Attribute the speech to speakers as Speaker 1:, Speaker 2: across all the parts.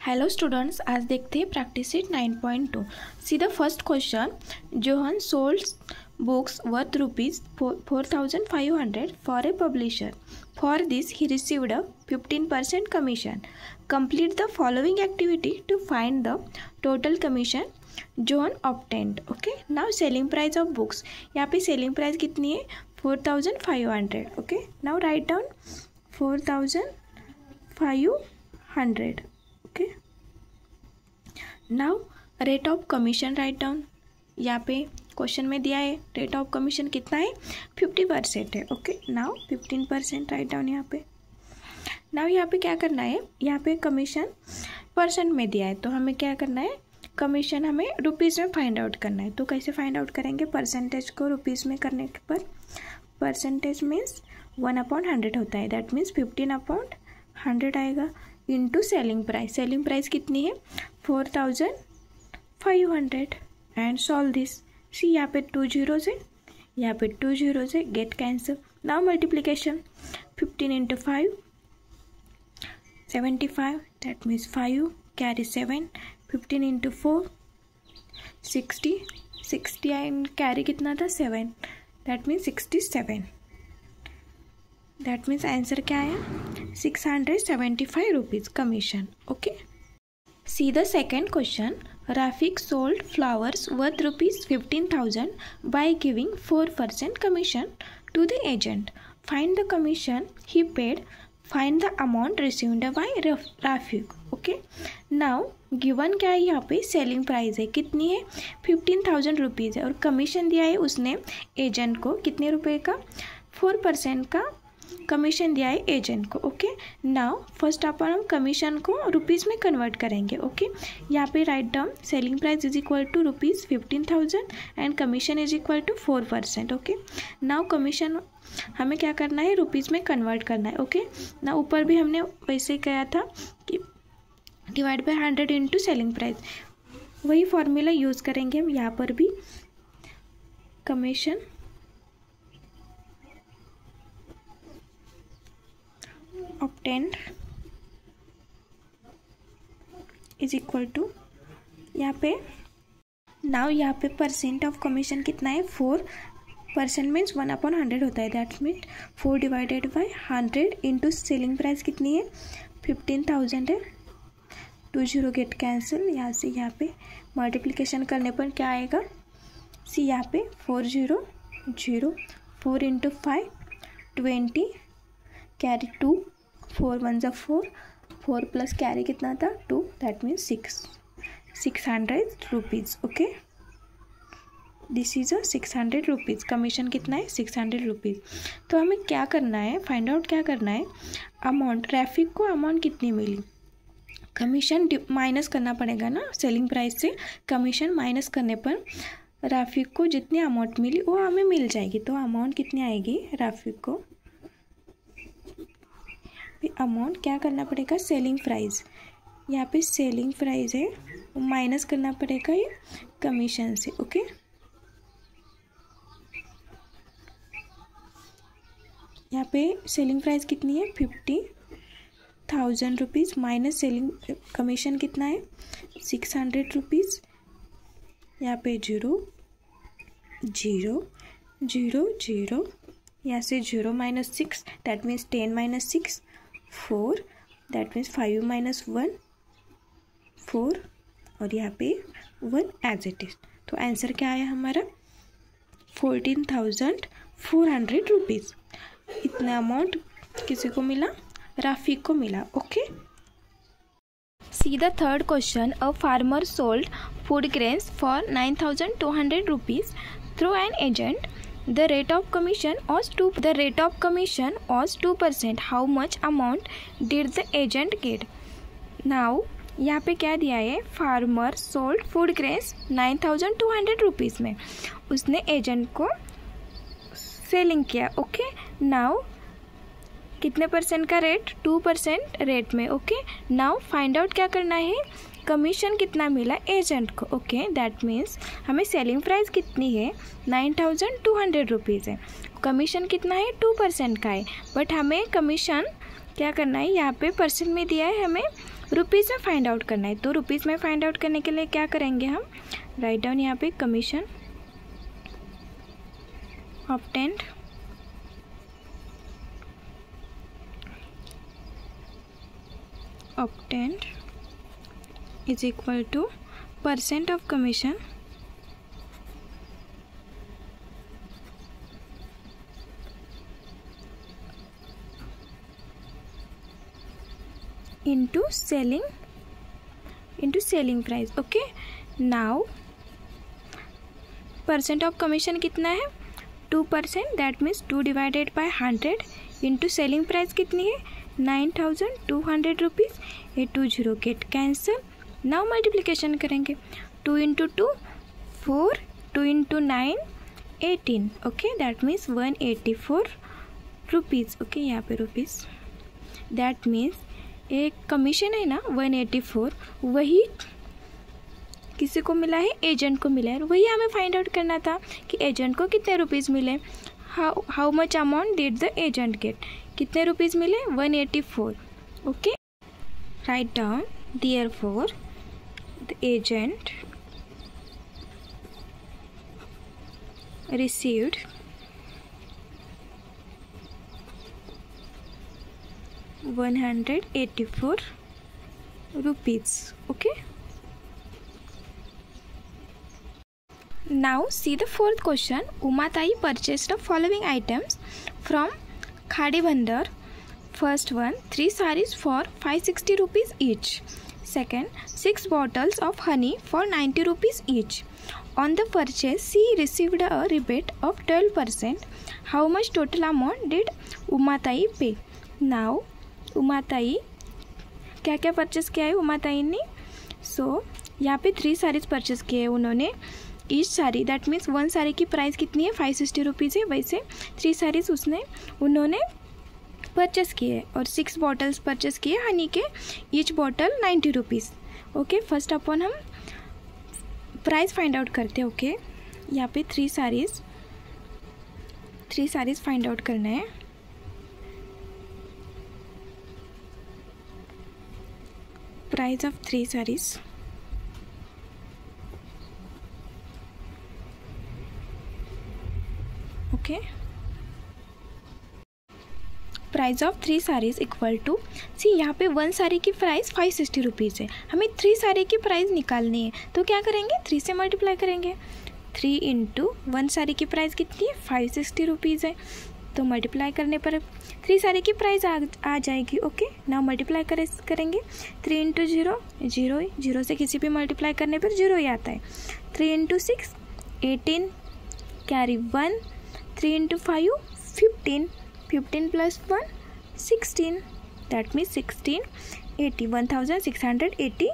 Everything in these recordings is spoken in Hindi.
Speaker 1: हेलो स्टूडेंट्स, आज देखते हैं practice sheet 9.2। See the first question. Johan sold books worth ₹4,500 for a publisher. For this he received a 15% commission. Complete the following activity to find the total commission Johan obtained. Okay, now selling price of books. यहाँ पे selling price कितनी है? 4,500. Okay, now write down 4,500. Okay, now rate of commission write down. यहाँ पे क्वेश्चन में दिया है रेट ऑफ कमीशन कितना है? 50% है. ओके, नाउ 15% राइट डाउन यहाँ पे. नाउ यहाँ पे क्या करना है? यहाँ पे कमीशन परसेंट में दिया है, तो हमें क्या करना है? कमीशन हमें रुपीज़ में फाइंड आउट करना है. तो कैसे फाइंड आउट करेंगे? परसेंटेज को रुपीज़ में करने पर परसेंटेज मीन्स 1/100 होता है. दैट मीन्स 15/100 आएगा into selling price. Selling price कितनी है? 4,500. And solve this. सी यहाँ पे 2 zeros है, यहाँ पे 2 zeros है, gate cancel. Now multiplication. 15 × 5 75. That means 5 carry 7. 15 × 4 60. 60 and carry कितना था? 7. That means 67. That means answer क्या आया? 675 rupees commission. Okay, see the second question. Rafiq sold flowers worth ₹15,000 by giving 4% commission to the agent. Find the commission he paid. Find the amount received by Rafiq. Okay, now given क्या है? यहाँ पे सेलिंग प्राइस है, कितनी है? 15,000 रुपीज़ है, और कमीशन दिया है उसने एजेंट को कितने रुपए का? 4% का कमीशन दिया है एजेंट को. ओके, नाउ फर्स्ट अपन हम कमीशन को रुपीज़ में कन्वर्ट करेंगे. ओके, यहाँ पे write down selling price is equal to ₹15,000 and commission is equal to 4%. Okay, now commission हमें क्या करना है? रुपीज़ में कन्वर्ट करना है. ओके, ना ऊपर भी हमने वैसे कहा था कि divide by 100 into selling price. वही फॉर्मूला यूज़ करेंगे हम यहाँ पर भी. Commission obtained is equal to यहाँ पे. नाउ यहाँ पे परसेंट ऑफ कमीशन कितना है? 4% मीन्स 1/100 होता है. That mean 4 divided by 100 into selling price कितनी है? 15,000 है. 2 0 गेट कैंसिल. यहाँ से यहाँ पे मल्टीप्लिकेशन करने पर क्या आएगा? सी यहाँ पे 4 0 0. 4 × 5 20 कैरी 2. 4 1 4. 4 प्लस कैरी कितना था? 2. That means 600 rupees. Okay, this is 600 rupees. Commission कितना है? 600 रुपीज़. तो हमें क्या करना है? फाइंड आउट क्या करना है? अमाउंट. ट्रैफिक को अमाउंट कितनी मिली? कमीशन माइनस करना पड़ेगा ना सेलिंग प्राइस से. कमीशन माइनस करने पर राफिक को जितनी अमाउंट मिली वो हमें मिल जाएगी. तो अमाउंट कितनी आएगी राफिक को? अमाउंट क्या करना पड़ेगा? Selling price. यहाँ पे सेलिंग प्राइस है, माइनस करना पड़ेगा ये कमीशन से. ओके, यहाँ पे सेलिंग प्राइस कितनी है? 50,000 रुपीज़ माइनस सेलिंग कमीशन कितना है? 600 रुपीज़. यहाँ पे 0 0 0 0. यहाँ से 0 - 6 दैट मीन्स 10 - 6 4. That means 5 - 1 4. और यहाँ पे 1 एज इट इज. तो आंसर क्या आया हमारा? 14,400 रुपीज़. इतना अमाउंट किसी को मिला? राफिक को मिला. Okay, see the third question. A farmer sold food grains for 9,200 rupees through an agent. The rate of commission was 2%. How much amount did the agent get? Now यहाँ पे क्या दिया है? Farmer sold food grains 9,200 rupees में उसने एजेंट को सेलिंग किया. ओके, नाउ कितने परसेंट का रेट? 2% रेट में. ओके, नाउ फाइंड आउट क्या करना है? कमीशन कितना मिला एजेंट को. ओके, दैट मीन्स हमें सेलिंग प्राइस कितनी है? 9,200 रुपीज़ है. कमीशन कितना है? 2% का है. बट हमें कमीशन क्या करना है? यहाँ पे परसेंट में दिया है हमें रुपीज़ में फाइंड आउट करना है। तो रुपीज़ में फाइंड आउट करने के लिए क्या करेंगे हम, राइट डाउन यहाँ पे commission obtained is equal to percent of commission into selling price. Okay, now percent of commission कितना है 2%, that means 2 divided by 100 into selling price कितनी है 9200 रुपीज़। ये 20 गेट कैंसिल। नाउ मल्टीप्लिकेशन करेंगे 2 into 2 4, 2 into 9 18। Okay, that means 184 rupees. Okay, यहाँ पे रुपीज़, दैट मीन्स एक कमीशन है ना 184, वही किसी को मिला है, एजेंट को मिला है। वही हमें फाइंड आउट करना था कि एजेंट को कितने रुपीज़ मिले, how much amount did the agent get, कितने रुपीज़ मिले 184। Okay, write down therefore the agent received 184 rupees. Okay, now see the fourth question. Umatai purchased the following items from Khadi Bandar. First one, 3 sarees for 560 rupees each. Second, 6 bottles of honey for 90 rupees each. On the purchase, she received a rebate of 12%. How much total amount did Umatai pay? Now Umatai क्या क्या परचेस किया है उमाताई ने। सो यहाँ पे 3 साड़ीज़ परचेस किए हैं उन्होंने। Each sari that means 1 sari की प्राइस कितनी है 560 रुपीज़ है, वैसे 3 साड़ीज़ उन्होंने परचेस किए हैं और 6 बॉटल्स परचेस किए हनी के, each bottle 90 rupees. Okay, first अपन हम प्राइस फाइंड आउट करते हैं। ओके, यहाँ पे 3 साड़ीज़ फाइंड आउट करना है। Price of 3 sarees. Okay, price of 3 saris equal to, see यहाँ पे 1 साड़ी की प्राइस 560 रुपीज़ है, हमें 3 साड़ी की प्राइस निकालनी है। तो क्या करेंगे 3 से मल्टीप्लाई करेंगे। 3 इंटू 1 साड़ी की प्राइस कितनी है 560 रुपीज़ है, तो मल्टीप्लाई करने पर 3 साड़ी की प्राइस आ जाएगी। ओके, नाउ मल्टीप्लाई करेंगे 3 इंटू 0 0, 0 से किसी भी मल्टीप्लाई करने पर 0 ही आता है। 3 into 6 18 carry 1, 3 into 5 15, 15 plus 1 16, that means 1680 1680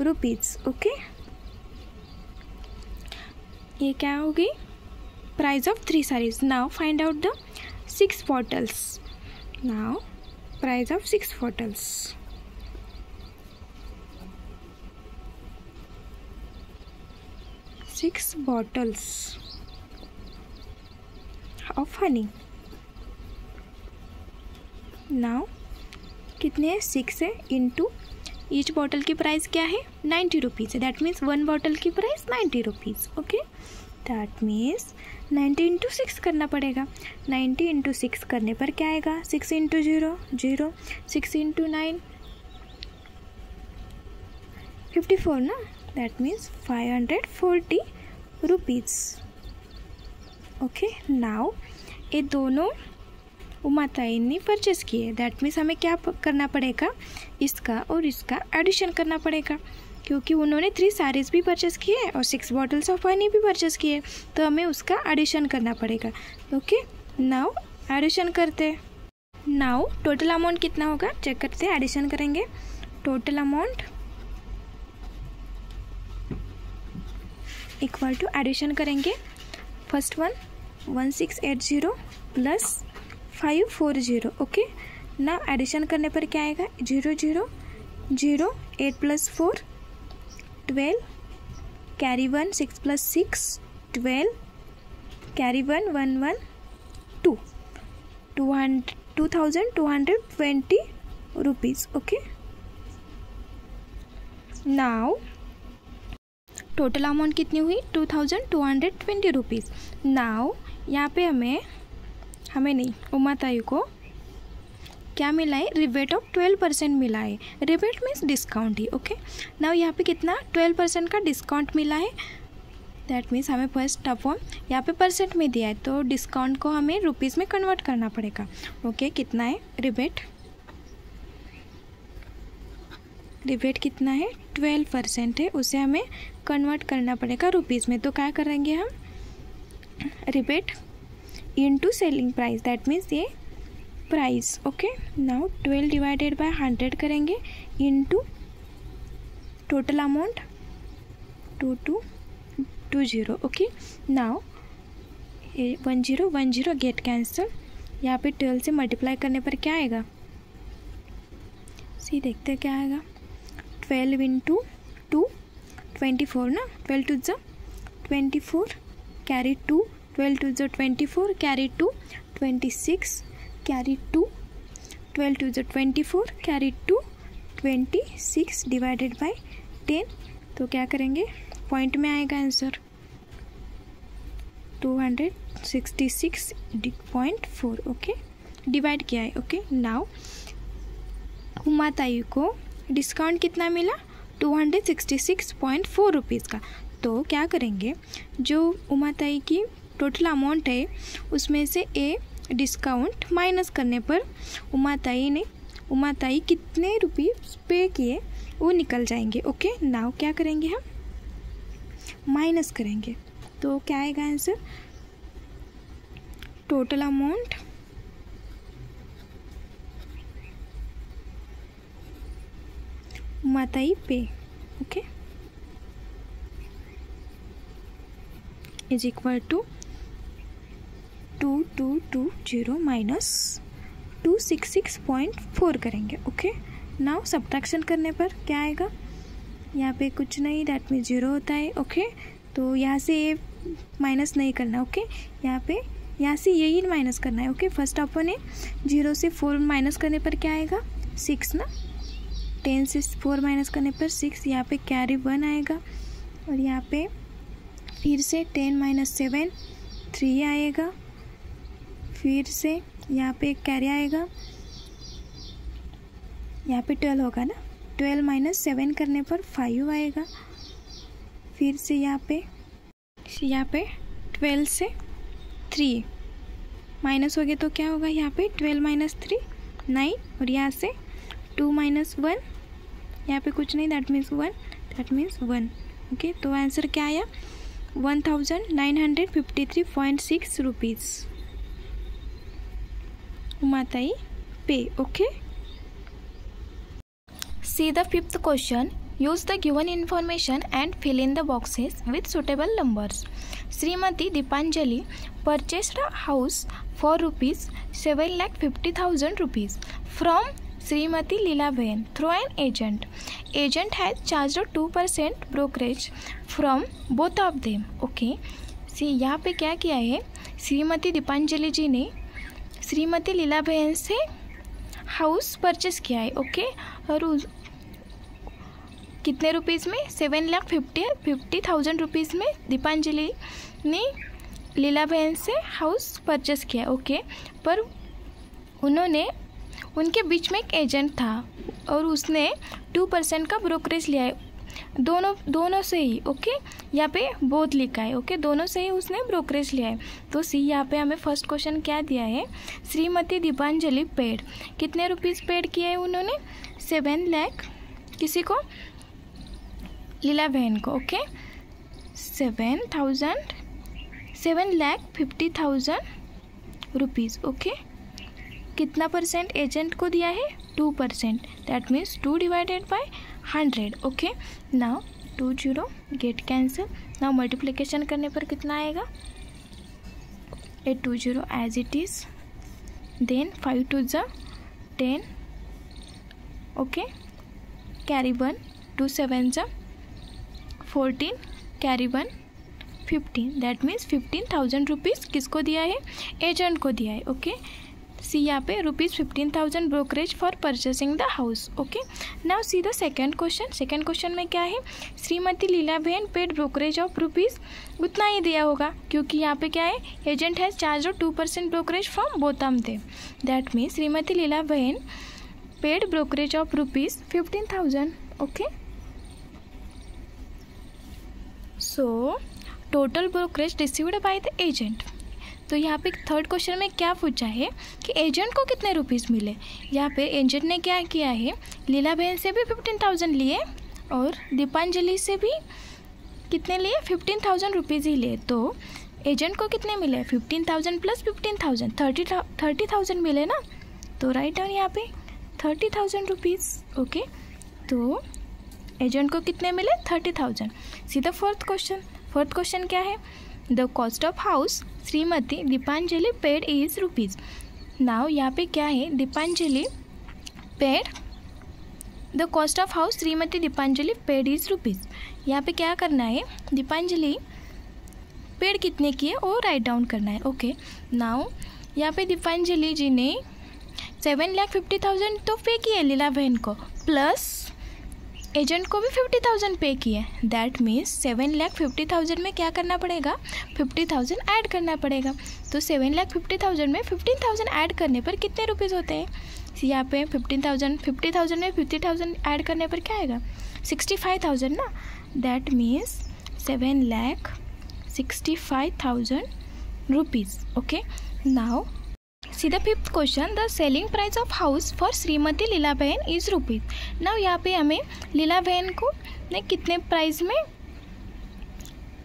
Speaker 1: rupees. Okay, ये क्या होगी price of 3 saris. Now find out the 6 bottles. Now price of 6 bottles. 6 bottles of honey. Now कितने हैं 6 है इंटू ईच बॉटल की प्राइस क्या है 90 रुपीज़ है, दैट मीन्स 1 बॉटल की price 90 rupees. Okay, that means 90 into 6 करना पड़ेगा। 90 इंटू 6 करने पर क्या आएगा 6 इंटू 0 0, 6 इंटू 9 54 ना, that means 540 rupees. Okay, now ये दोनों उमाताई ने परचेस किए, दैट मीन्स हमें क्या करना पड़ेगा इसका और इसका एडिशन करना पड़ेगा, क्योंकि उन्होंने 3 साड़ीज़ भी परचेस किए और 6 बॉटल्स ऑफ हनी भी परचेस किए, तो हमें उसका एडिशन करना पड़ेगा। ओके, नाउ एडिशन करते हैं। नाउ टोटल अमाउंट कितना होगा चेक करते हैं, एडिशन करेंगे। Total amount equal to addition करेंगे। First one 1680 plus 540। Okay, now addition करने पर क्या आएगा 0 0 0, 8 plus 4 12, carry 1 6 plus 6 12, carry 1 1 1 2, 2220 rupees. Okay, now total amount कितनी हुई 2220 रुपीज़। नाउ यहाँ पे हमें नहीं, उमा ताई को क्या मिला है, रिबेट ऑफ 12% मिला है। रिबेट मीन्स डिस्काउंट ही। ओके, नाउ यहाँ पे कितना 12% का डिस्काउंट मिला है। दैट मीन्स हमें फर्स्ट ऑफ ऑल यहाँ पे परसेंट में दिया है, तो डिस्काउंट को हमें रुपीज़ में कन्वर्ट करना पड़ेगा। ओके, कितना है रिबेट, रिबेट कितना है 12% है, उसे हमें कन्वर्ट करना पड़ेगा रुपीज़ में। तो क्या करेंगे हम, rebate into selling price, that means ये प्राइस। ओके, नाउ 12 डिवाइडेड बाय 100 करेंगे into total amount 2220। Okay, now 10 get cancel, यहाँ पे 12 से मल्टीप्लाई करने पर क्या आएगा, सी देखते हैं क्या आएगा। 12 इंटू 2 24 ना, 12 टू ज़ 24 कैरी 2, 12 टू ज़ 24 कैरी 2 26 कैरी 2, 12 टू ज़ 24 कैरी 2 26 डिवाइडेड बाय 10। तो क्या करेंगे, पॉइंट में आएगा आंसर 266.4। ओके, डिवाइड किया है। ओके, नाउ उमा ताई को डिस्काउंट कितना मिला 266.4 रुपीज़ का। तो क्या करेंगे, जो उमा ताई की टोटल अमाउंट है उसमें से ए डिस्काउंट माइनस करने पर उमा ताई कितने रुपीज़ पे किए वो निकल जाएंगे। ओके, नाउ क्या करेंगे, हम माइनस करेंगे। तो क्या आएगा आंसर, टोटल अमाउंट माताई पे, okay, is equal to 2220 minus 266.4 करेंगे। ओके, नाउ सब्ट्रैक्शन करने पर क्या आएगा, यहाँ पे कुछ नहीं, दैट मीन्स 0 होता है। ओके, तो यहाँ से ये माइनस नहीं करना। ओके, यहाँ से यही माइनस करना है। ओके, फर्स्ट अपन है 0 से 4 माइनस करने पर क्या आएगा 6 ना, 10 से 4 माइनस करने पर 6, यहाँ पे कैरी 1 आएगा, और यहाँ पे फिर से 10 माइनस 7 3 आएगा, फिर से यहाँ पे कैरी आएगा, यहाँ पे 12 होगा ना, 12 माइनस 7 करने पर 5 आएगा, फिर से यहाँ पे 12 से 3 माइनस हो गया तो क्या होगा, यहाँ पे 12 माइनस 3 9, और यहाँ से 2 माइनस 1, यहाँ पे कुछ नहीं, that means 1, that means 1। Okay, तो आंसर क्या आया 1953.6 रुपीज़ उमाताई पे। Okay, see the fifth question. Use the given information and fill in the boxes with suitable numbers. Srimati Dipanjali purchased a house for ₹7,50,000 from Srimati Leelaben through an agent. Agent has charged 2% brokerage from both of them. Okay, see यहाँ पे क्या किया है, श्रीमती दीपांजलि जी ने श्रीमती लीलाबेन से हाउस परचेस किया है। ओके, और कितने रुपीज़ में, 7,50,000 रुपीज़ में दीपांजलि ने लीलाबेन से हाउस परचेस किया। ओके, पर उनके बीच में एक एजेंट था और उसने 2% का ब्रोकरेज लिया है, दोनों से ही। ओके, यहाँ पे बोथ लिखा है। ओके, दोनों से ही उसने ब्रोकरेज लिया है। तो सी यहाँ पे हमें फर्स्ट क्वेश्चन क्या दिया है, श्रीमती दीपांजलि पेड, कितने रुपीज़ पेड किए हैं उन्होंने, 7 लाख, किसी को, लीला बहन को। Okay, 7,50,000 rupees. ओके, कितना परसेंट एजेंट को दिया है, 2%, that means 2 divided by 100। Okay, now 20 get cancel, now multiplication करने पर कितना आएगा, 820 as it is, then 5 to the 10, okay, carry 1, 2 7 जा 14, कैरी 1 15, दैट मीन्स 15,000 रुपीज़ किसको दिया है, एजेंट को दिया है। ओके, सी यहाँ पे ₹15,000 brokerage for purchasing the house. Okay, now see the second question. Second question में क्या है, Shrimati Leela ben paid brokerage of rupees, उतना ही दिया होगा क्योंकि यहाँ पे क्या है, agent has charge 2% brokerage from both of them. That means Shrimati Leela ben paid brokerage of ₹15,000. Okay, so total brokerage received by the agent. तो यहाँ पे थर्ड क्वेश्चन में क्या पूछा है कि एजेंट को कितने रुपीज़ मिले. यहाँ पे एजेंट ने क्या किया है, लीला बहन से भी 15,000 लिए और दीपांजलि से भी कितने लिए, 15,000 रुपीज़ ही लिए. तो एजेंट को कितने मिले, 15,000 प्लस 15,000, 30,000 मिले ना. तो राइट डाउन यहाँ पे 30,000 रुपीज़. ओके, तो एजेंट को कितने मिले, 30,000. See the fourth question. Fourth question क्या है, the cost of house Shrimati Deepanjali paid is rupees. Now यहाँ पे क्या है, Deepanjali paid the cost of house Shrimati Deepanjali paid is rupees. यहाँ पे क्या करना है, दीपांजलि पेड कितने किए वो राइट डाउन करना है. ओके, नाउ यहाँ पे दीपांजलि जी ने 7,50,000 तो पे किए लीला बहन को, प्लस एजेंट को भी 50,000 पे किए. दैट मीन्स 7,50,000 में क्या करना पड़ेगा, 50,000 ऐड करना पड़ेगा. तो 7,50,000 में 15,000 ऐड करने पर कितने रुपीज़ होते हैं. यहाँ पे 50,000 में 50,000 ऐड करने पर क्या आएगा, 65,000 ना. That means 7,65,000 rupees. Okay, now see the fifth question. The selling price of house for Shrimati Leela ben is rupees. Now यहाँ पे हमें लीला बहन को ने कितने प्राइस में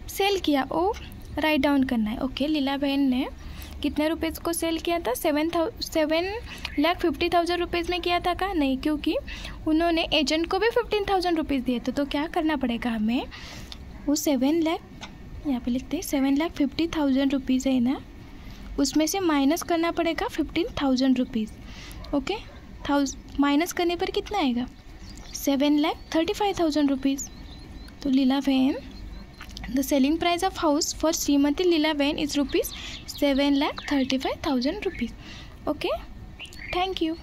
Speaker 1: सेल किया वो राइट डाउन करना है. ओके, लीला बहन ने कितने रुपीज़ को सेल किया था, 7,50,000 रुपीज़ में किया था का नहीं, क्योंकि उन्होंने एजेंट को भी 15,000 रुपीज़ दिए थे. तो क्या करना पड़ेगा हमें, वो 7 लाख यहाँ पे लिखते हैं 7,50,000 रुपीज़ है ना, उसमें से माइनस करना पड़ेगा 15,000 रुपीज़. ओके, माइनस करने पर कितना आएगा, 7,35,000 रुपीज़. तो Leela ben, the selling price of house for Shrimati Leela ben is ₹7,35,000. Okay, thank you.